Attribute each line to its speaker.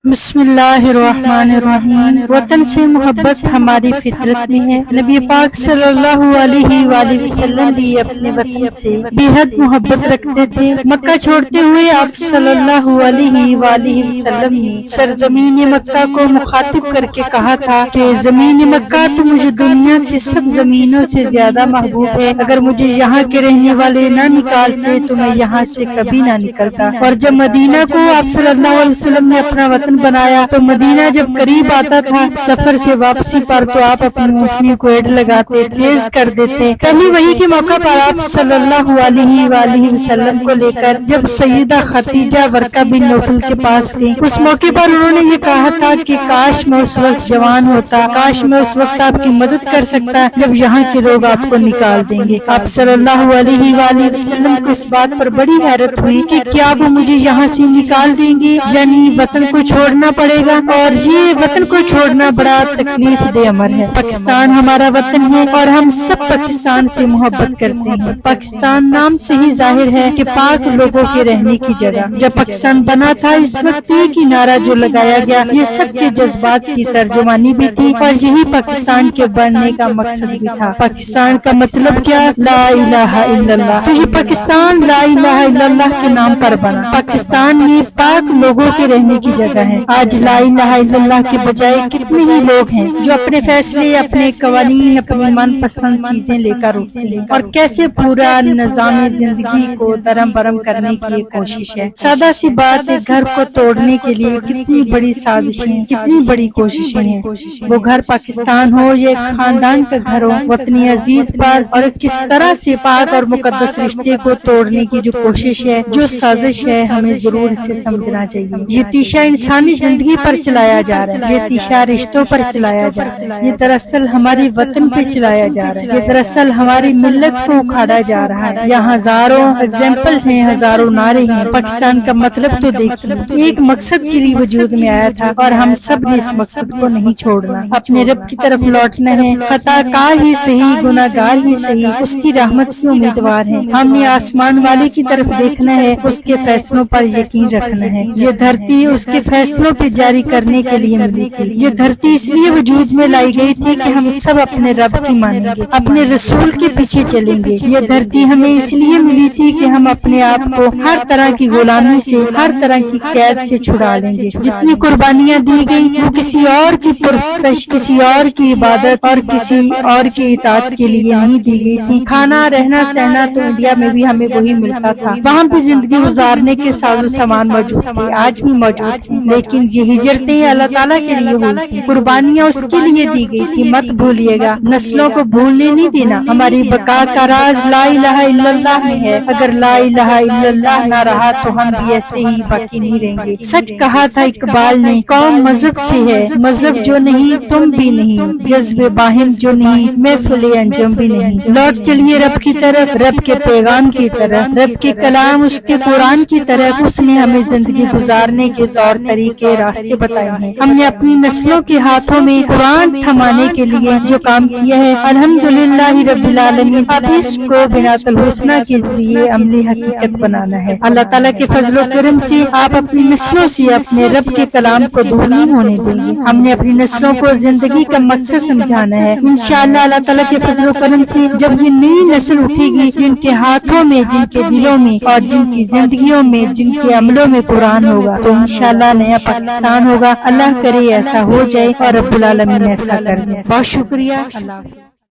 Speaker 1: بسم اللہ الرحمن الرحیم۔ وطن سے محبت ہماری فطرت میں ہے۔ نبی پاک صلی اللہ علیہ وآلہ وسلم بھی اپنے وطن سے بے حد محبت رکھتے تھے۔ مکہ چھوڑتے ہوئے آپ صلی اللہ علیہ وآلہ وسلم نے سرزمین مکہ کو مخاطب کر کے کہا تھا کہ زمین مکہ تو مجھے دنیا کی سب زمینوں سے زیادہ محبوب ہے۔ اگر مجھے یہاں کے رہنے والے نہ نکالتے تو میں یہاں سے کبھی نہ نکلتا۔ اور جب مدینہ کو آپ صلی اللہ علیہ وسلم نے اپنا وطن بنایا تو مدینہ جب قریب آتا تھا سفر سے واپسی پر تو آپ اپنی اونٹنی کو ایڈ لگاتے، تیز کر دیتے۔ پہلی وحی کے موقع پر آپ صلی اللہ علیہ وآلہ وسلم کو لے کر جب سیدہ خدیجہ ورقہ بن نوفل کے پاس گئی، اس موقع پر انہوں نے یہ کہا تھا کہ کاش میں اس وقت جوان ہوتا، کاش میں اس وقت آپ کی مدد کر سکتا جب یہاں کے لوگ آپ کو نکال دیں گے۔ آپ صلی اللہ علیہ وآلہ وسلم کو اس بات پر بڑی حیرت ہوئی کہ کیا وہ مجھے یہاں سے نکال دیں گے، یعنی وطن کو چھوڑنا پڑے گا، اور یہ وطن کو چھوڑنا بڑا تکلیف دہ امر ہے۔ پاکستان ہمارا وطن ہے اور ہم سب پاکستان سے محبت کرتے ہیں۔ پاکستان نام سے ہی ظاہر ہے کہ پاک لوگوں کے رہنے کی جگہ۔ جب پاکستان بنا تھا اس وقت ایک ہی نعرہ جو لگایا گیا یہ سب کے جذبات کی ترجمانی بھی تھی اور یہی پاکستان کے بننے کا مقصد بھی تھا۔ پاکستان کا مطلب کیا؟ لا الہ الا اللہ۔ تو یہ پاکستان لا الہ الا اللہ کے نام پر بنا۔ پاکستان میں پاک لوگوں کے رہنے کی جگہ ہے۔ آج لا الہ الا اللہ کے بجائے کتنے ہی لوگ ہیں جو اپنے فیصلے، اپنے قوانین، اپنی من پسند چیزیں لے کر اٹھتے ہیں اور کیسے پورا نظام زندگی کو درم برم کرنے کی یہ کوشش ہے۔ سادہ سی بات ہے، گھر کو توڑنے کے لیے کتنی بڑی سازشیں، کتنی بڑی کوششیں ہیں۔ وہ گھر پاکستان ہو یا خاندان کا گھر ہو، وطنی عزیز پر اور کس طرح سے پاک اور مقدس رشتے کو توڑنے کی جو کوشش ہے، جو سازش ہے، ہمیں ضرور اسے سمجھنا چاہیے۔ یہ تیشہ انسانی زندگی پر چلایا جا رہا ہے، یہ تیشہ رشتوں پر چلایا جا رہا ہے، یہ دراصل ہماری وطن پہ چلایا جا رہا ہے، یہ دراصل ہماری ملت کو اکھاڑا جا رہا ہے۔ یہاں ہزاروں ایگزامپل ہیں، ہزاروں نعرے ہیں۔ پاکستان کا مطلب تو دیکھیے، ایک مقصد کے لیے وجود میں آیا تھا اور ہم سب نے اس مقصد کو نہیں چھوڑنا، اپنے رب کی طرف لوٹنا ہے۔ خطا کار ہی صحیح، گناہ گار ہی صحیح، اس کی رحمت کے امیدوار ہیں۔ ہم نے آسمان والے کی طرف دیکھنا ہے، اس کے فیصلوں پر یقین رکھنا ہے۔ یہ دھرتی اس کے فیصلوں پہ جاری کرنے کے لیے ملی تھی۔ یہ دھرتی اس لیے وجود میں لائی گئی تھی کہ ہم سب اپنے رب کی مانیں گے، اپنے رسول کے پیچھے چلیں گے۔ یہ دھرتی ہمیں اس لیے ملی تھی کہ ہم اپنے آپ کو ہر طرح کی غلامی سے، ہر طرح کی قید سے چھڑا لیں گے۔ جتنی قربانیاں دی گئی وہ کسی اور کی پرستش، کسی اور کی عبادت اور کسی اور کی اطاعت کے لیے نہیں دی گئی تھی۔ کھانا، رہنا، سہنا تو انڈیا میں بھی ہمیں وہی ملتا تھا، وہاں بھی زندگی گزارنے کے ساز و سامان موجود تھے، آج بھی موجود ہیں، لیکن یہ ہجرتیں اللہ تعالیٰ کے لیے ہوئی تھی، قربانیاں اس کے لیے دی گئی تھی۔ مت بھولیے گا، نسلوں کو بھولنے نہیں دینا۔ ہماری بقا کا راز لا الہ الا اللہ میں ہے۔ اگر لا الہ الا اللہ نہ رہا تو ہم بھی ایسے ہی باقی نہیں رہیں گے۔ سچ کہا تھا اقبال نے، قوم مذہب سے ہے، مذہب جو نہیں تم بھی نہیں، جذب باہم جو نہیں محفل انجم بھی نہیں۔ لوٹ چلیے رب کی طرف، رب کے پیغام کی طرف، رب کے کلام اس کے قرآن کی طرف۔ اس نے ہمیں زندگی گزارنے کے طور طریقے، راستے بتائے ہیں۔ ہم نے اپنی نسلوں کے ہاتھوں میں قرآن تھمانے کے لیے جو کام کیا ہے، الحمدللہ رب العالمین، اب اس کو بنات الحسنہ کے ذریعے عملی حقیقت بنانا ہے۔ اللہ تعالیٰ کے فضل و کرم سے آپ اپنی نسلوں سے اپنے رب کے کلام کو دور نہیں ہونے دیں گے۔ ہم نے اپنی نسلوں کو زندگی کا مقصد سمجھانا ہے۔ انشاءاللہ اللہ تعالیٰ کے فضل و کرم سے جب یہ نئی نسل اٹھے گی جن کے ہاتھوں میں، جن کے دلوں میں اور جن کی زندگیوں میں، جن کے عملوں میں قرآن ہوگا تو انشاءاللہ نیا پاکستان ہوگا۔ اللہ کرے ایسا ہو جائے اور رب العالمین ایسا کر دے۔ بہت شکریہ، اللہ حافظ۔